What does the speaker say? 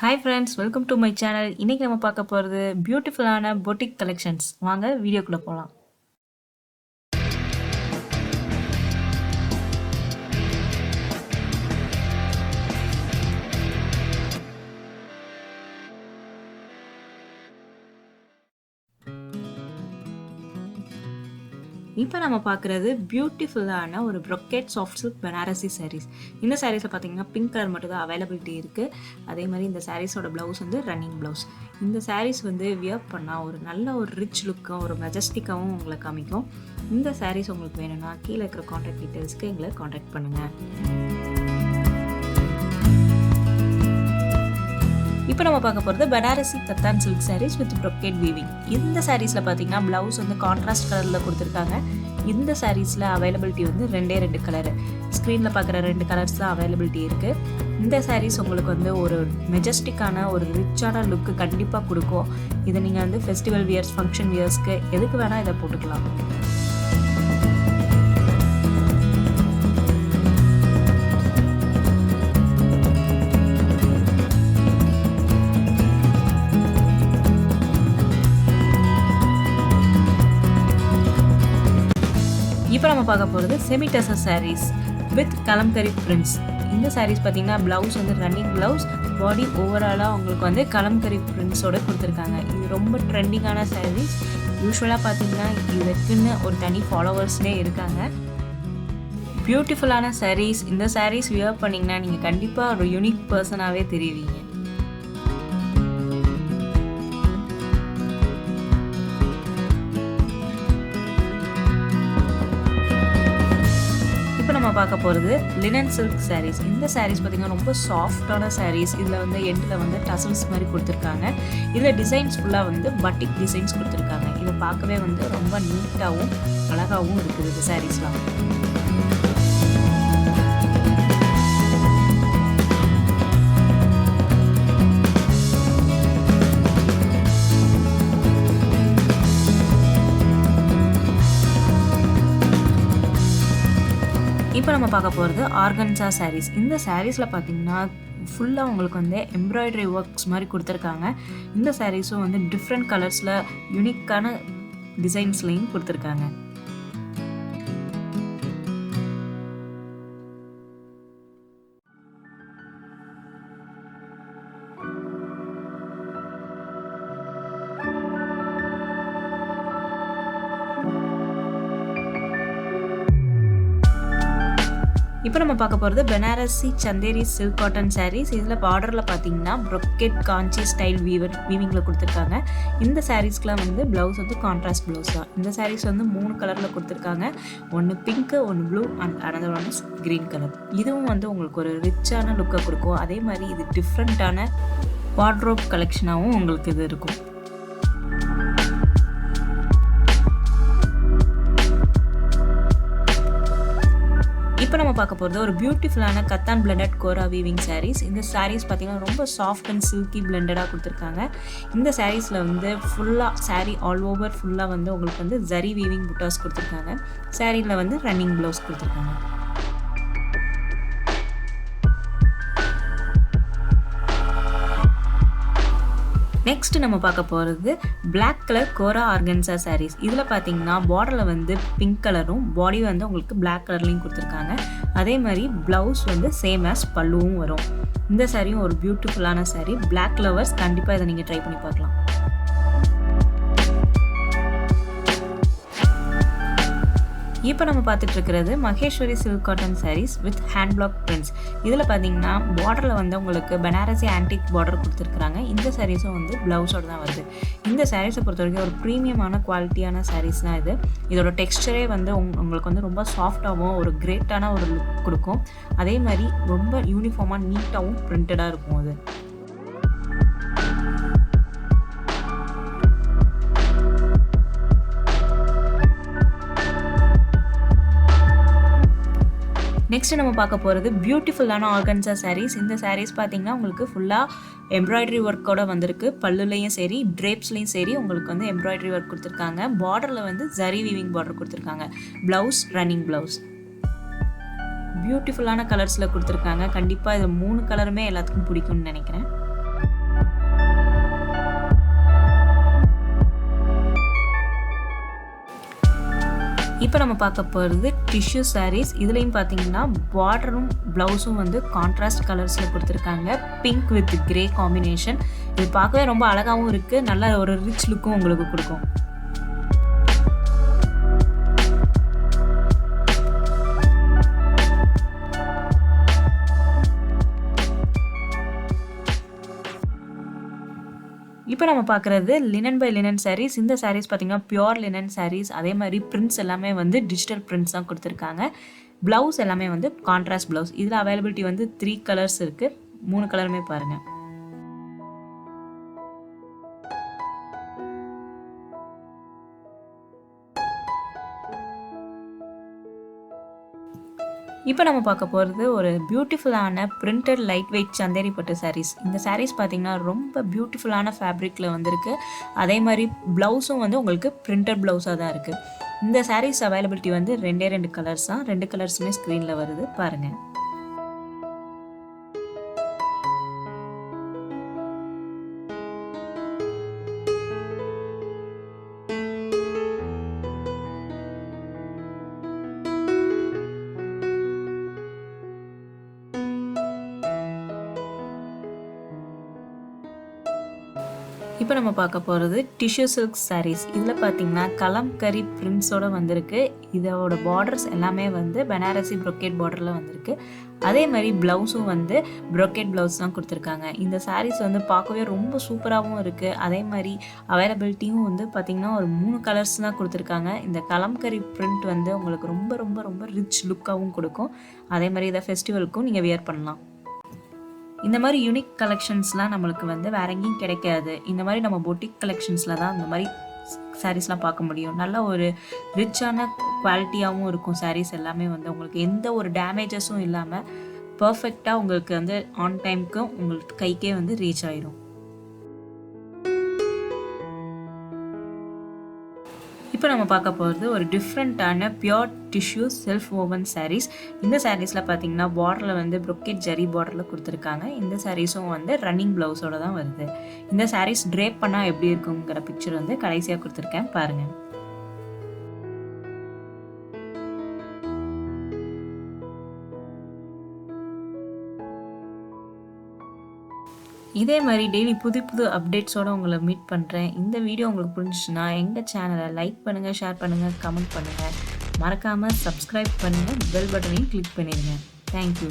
Hi friends, welcome to my channel. இன்னைக்கு நம்ம பார்க்க போறது பியூட்டிஃபுல்லான boutique collections. வாங்க வீடியோக்குள்ள போலாம். இப்போ நம்ம பார்க்குறது பியூட்டிஃபுல்லான ஒரு brocade soft silk Banarasi sarees. இந்த சாரீஸில் பார்த்தீங்கன்னா பிங்க் கலர் மட்டும் தான் அவைலபிலிட்டி இருக்குது. அதே மாதிரி இந்த சாரீஸோட ப்ளவுஸ் வந்து ரன்னிங் ப்ளவுஸ். இந்த சாரீஸ் வந்து வியர் பண்ணால் ஒரு நல்ல ஒரு ரிச் லுக்கும் ஒரு மெஜஸ்டிக்காகவும் உங்களை காமிக்கும். இந்த சாரீஸ் உங்களுக்கு வேணும்னா கீழே இருக்கிற காண்டாக்ட் டீட்டெயில்ஸ்க்கு எங்களை காண்டாக்ட் பண்ணுங்கள். இப்போ நம்ம பார்க்க போகிறது Banarasi katan silk sarees with brocade weaving. இந்த சாரீஸில் பார்த்தீங்கன்னா ப்ளவுஸ் வந்து கான்ட்ராஸ்ட் கலரில் கொடுத்துருக்காங்க. இந்த சாரீஸில் அவைலபிலிட்டி வந்து ரெண்டு கலரு. ஸ்க்ரீனில் பார்க்குற 2 கலர்ஸ் தான் அவைலபிலிட்டி இருக்குது. இந்த சாரீஸ் உங்களுக்கு வந்து ஒரு மெஜஸ்டிக்கான ஒரு ரிச்சான லுக்கு கண்டிப்பாக கொடுக்கும். இதை நீங்கள் வந்து ஃபெஸ்டிவல் வியர்ஸ், ஃபங்க்ஷன் வியர்ஸ்க்கு எதுக்கு வேணால் இதை போட்டுக்கலாம். இப்போ நம்ம பார்க்க போகிறது semi tussar sarees with Kalamkari prints. இந்த சாரீஸ் பார்த்தீங்கன்னா ப்ளவுஸ் வந்து ரன்னிங் ப்ளவுஸ், பாடி ஓவராலாக உங்களுக்கு வந்து கலம்கரி பிரிண்ட்ஸோடு கொடுத்துருக்காங்க. இது ரொம்ப ட்ரெண்டிங்கான சாரீஸ். யூஸ்வலாக பார்த்தீங்கன்னா இதுக்குன்னு ஒரு தனி ஃபாலோவர்ஸ்னே இருக்காங்க. பியூட்டிஃபுல்லான சாரீஸ். இந்த சாரீஸ் வியர் பண்ணிங்கன்னா நீங்கள் கண்டிப்பாக ஒரு யூனிக் பர்சனாகவே தெரிவிங்க. நம்ம பார்க்க போகிறது லினன் சில்க் சாரீஸ். இந்த சாரீஸ் பார்த்தீங்கன்னா ரொம்ப சாஃப்டான சாரீஸ். இதில் வந்து எண்டில் வந்து டசல்ஸ் மாதிரி கொடுத்துருக்காங்க. இதில் டிசைன்ஸ் ஃபுல்லாக வந்து பட்டிக் டிசைன்ஸ் கொடுத்துருக்காங்க. இதை பார்க்கவே வந்து ரொம்ப நீட்டாகவும் அழகாகவும் இருக்குது இந்த சாரீஸ்லாம். இப்போ நம்ம பார்க்க போகிறது ஆர்கன்சா சாரீஸ். இந்த சாரீஸில் பார்த்தீங்கன்னா ஃபுல்லாக உங்களுக்கு வந்து எம்ப்ராய்டரி ஒர்க்ஸ் மாதிரி கொடுத்துருக்காங்க. இந்த சாரீஸும் வந்து டிஃப்ரெண்ட் கலர்ஸில் யூனிக்கான டிசைன்ஸ்லையும் கொடுத்துருக்காங்க. இப்போ நம்ம பார்க்க போகிறது பனாரசி சந்தேரி சில்க் காட்டன் சாரீஸ். இதில் பார்டரில் பார்த்தீங்கன்னா brocade காஞ்சி ஸ்டைல் வீவிங்கில் கொடுத்துருக்காங்க. இந்த சாரீஸ்க்குலாம் வந்து ப்ளவுஸ் வந்து கான்ட்ராஸ்ட் ப்ளவுஸ் தான். இந்த சாரீஸ் வந்து 3 கலரில் கொடுத்துருக்காங்க. ஒன்று பிங்க்கு, ஒன்று blue and another one is green colour. இதுவும் வந்து உங்களுக்கு ஒரு ரிச்சான லுக்கை கொடுக்கும். அதே மாதிரி இது டிஃப்ரெண்ட்டான வார்ட்ரோப் கலெக்ஷனாகவும் உங்களுக்கு இது இருக்கும். இப்போ நம்ம பார்க்க போகிறது ஒரு பியூட்டிஃபுல்லான கத்தான் பிளெண்டட் கோரா வீவிங் சாரீஸ். இந்த சாரீஸ் பார்த்தீங்கன்னா ரொம்ப சாஃப்ட் அண்ட் சில்கி பிளெண்டடாக கொடுத்துருக்காங்க. இந்த சாரீஸில் வந்து ஃபுல்லாக சாரீ ஆல் ஓவர் ஃபுல்லாக வந்து உங்களுக்கு வந்து ஜரி வீவிங் புட்டாஸ் கொடுத்துருக்காங்க. சாரீயில் வந்து ரன்னிங் ப்ளவுஸ் கொடுத்துருக்காங்க. நெக்ஸ்ட் நம்ம பார்க்க போகிறது பிளாக் கலர் கோரா ஆர்கன்சா சாரீஸ். இதில் பார்த்தீங்கன்னா பார்டரில் வந்து பிங்க் கலரும், பாடி வந்து உங்களுக்கு பிளாக் கலர்லையும் கொடுத்துருக்காங்க. அதே மாதிரி ப்ளவுஸ் வந்து சேம் ஆஸ் பல்லுவும் வரும். இந்த சாரியும் ஒரு பியூட்டிஃபுல்லான சாரீ. பிளாக் லவர்ஸ் கண்டிப்பாக இதை நீங்கள் ட்ரை பண்ணி பார்க்கலாம். இப்போ நம்ம பார்த்துட்டு இருக்கிறது Maheshwari silk cotton sarees with hand block prints. இதில் பார்த்தீங்கன்னா பார்டரில் வந்து உங்களுக்கு பனாரசி ஆன்டிக் பார்டர் கொடுத்துருக்குறாங்க. இந்த சாரீஸும் வந்து ப்ளவுஸோடு தான் வருது. இந்த சாரீஸை பொறுத்த வரைக்கும் ஒரு ப்ரீமியமான குவாலிட்டியான சாரீஸ் தான் இது. இதோட டெக்ஸ்டரே வந்து உங்களுக்கு வந்து ரொம்ப சாஃப்டாகவும் ஒரு கிரேட்டான ஒரு லுக் கொடுக்கும். அதே மாதிரி ரொம்ப யூனிஃபார்மாக நீட்டாகவும் பிரிண்டடாக இருக்கும் அது. நெக்ஸ்ட் நம்ம பார்க்க போகிறது பியூட்டிஃபுல்லான ஆர்கன்சா சாரீஸ். இந்த சாரீஸ் பார்த்தீங்கன்னா உங்களுக்கு ஃபுல்லாக எம்ப்ராய்டரி ஒர்க்கோட வந்திருக்கு. பல்லுலையும் சரி, ட்ரேப்ஸ்லையும் சரி உங்களுக்கு வந்து எம்ப்ராய்டரி ஒர்க் கொடுத்துருக்காங்க. பார்டரில் வந்து ஜரி வீவிங் பார்டர் கொடுத்துருக்காங்க. Blouse running blouse. பியூட்டிஃபுல்லான கலர்ஸில் கொடுத்துருக்காங்க. கண்டிப்பாக இது 3 கலருமே எல்லாத்துக்கும் பிடிக்கும்னு நினைக்கிறேன். இப்போ நம்ம பார்க்க போகிறது டிஷ்யூ sarees. இதுலேயும் பார்த்தீங்கன்னா பார்டரும் ப்ளவுஸும் வந்து கான்ட்ராஸ்ட் கலர்ஸில் கொடுத்துருக்காங்க. Pink with grey combination. இது பார்க்கவே ரொம்ப அழகாகவும் இருக்குது. நல்ல ஒரு ரிச் லுக்கும் உங்களுக்கு கொடுக்கும். இப்போ நம்ம பார்க்குறது லினன் பை லினன் sarees. இந்த sarees பார்த்தீங்கன்னா பியோர் லினன் sarees. அதே மாதிரி பிரிண்ட்ஸ் எல்லாமே வந்து டிஜிட்டல் பிரிண்ட்ஸ் தான் கொடுத்துருக்காங்க. ப்ளவுஸ் எல்லாமே வந்து கான்ட்ராஸ்ட் ப்ளவுஸ். இதில் அவைலபிலிட்டி வந்து 3 கலர்ஸ் இருக்குது. 3 கலருமே பாருங்கள். இப்போ நம்ம பார்க்க போகிறது ஒரு பியூட்டிஃபுல்லான பிரிண்டட் லைட் வெயிட் சந்தேரி பட்டு sarees. இந்த sarees பார்த்தீங்கன்னா ரொம்ப பியூட்டிஃபுல்லான ஃபேப்ரிக்கில் வந்திருக்கு. அதே மாதிரி ப்ளவுஸும் வந்து உங்களுக்கு பிரிண்டட் ப்ளவுஸாக தான் இருக்குது. இந்த sarees அவைலபிலிட்டி வந்து 2 கலர்ஸ் தான். 2 கலர்ஸுமே ஸ்க்ரீனில் வருது பாருங்கள். இப்போ நம்ம பார்க்க போகிறது டிஷ்யூ சில்க் sarees. இதில் பார்த்தீங்கன்னா கலம்கரி பிரிண்ட்ஸோடு வந்திருக்கு. இதோட பார்டர்ஸ் எல்லாமே வந்து பனாரசி ப்ரொக்கேட் பார்டரில் வந்திருக்கு. அதே மாதிரி ப்ளவுஸும் வந்து ப்ரொக்கேட் ப்ளவுஸ் தான் கொடுத்துருக்காங்க. இந்த sarees வந்து பார்க்கவே ரொம்ப சூப்பராகவும் இருக்குது. அதே மாதிரி அவைலபிலிட்டியும் வந்து பார்த்திங்கன்னா ஒரு 3 கலர்ஸ் தான் கொடுத்துருக்காங்க. இந்த கலம்கரி பிரிண்ட் வந்து உங்களுக்கு ரொம்ப ரொம்ப ரொம்ப ரிச் லுக்காகவும் கொடுக்கும். அதே மாதிரி இதை ஃபெஸ்டிவலுக்கும் நீங்கள் வியர் பண்ணலாம். இந்த மாதிரி யூனிக் கலெக்ஷன்ஸ்லாம் நம்மளுக்கு வந்து வேற எங்கேயும் கிடைக்காது. இந்த மாதிரி நம்ம பொட்டிக் கலெக்ஷன்ஸில் தான் இந்த மாதிரி சாரீஸ்லாம் பார்க்க முடியும். நல்ல ஒரு ரிச்சான குவாலிட்டியாகவும் இருக்கும். சாரீஸ் எல்லாமே வந்து உங்களுக்கு எந்த ஒரு டேமேஜஸும் இல்லாமல் பர்ஃபெக்டாக உங்களுக்கு வந்து ஆன் டைமுக்கு உங்களுக்கு கைக்கே வந்து ரீச் ஆயிடும். இப்போ நம்ம பார்க்க போகிறது ஒரு டிஃப்ரெண்ட்டான pure tissue self woven sarees. இந்த sareesல பார்த்தீங்கன்னா பார்டரில் வந்து ப்ரொக்கேட் ஜரி பார்டரில் கொடுத்துருக்காங்க. இந்த sareesஸும் வந்து ரன்னிங் ப்ளவுஸோட தான் வருது. இந்த sarees ட்ரேப் பண்ணால் எப்படி இருக்குங்கிற பிக்சர் வந்து கடைசியாக கொடுத்துருக்கேன் பாருங்கள். இதே மாதிரி டெய்லி புது புது அப்டேட்ஸோடு உங்களை மீட் பண்ணுறேன். இந்த வீடியோ உங்களுக்கு புரிஞ்சிச்சுன்னா எங்கள் சேனலை லைக் பண்ணுங்கள், ஷேர் பண்ணுங்கள், கமெண்ட் பண்ணுங்கள். மறக்காமல் சப்ஸ்கிரைப் பண்ணுங்கள், பெல் பட்டனையும் கிளிக் பண்ணிடுங்க. தேங்க்யூ.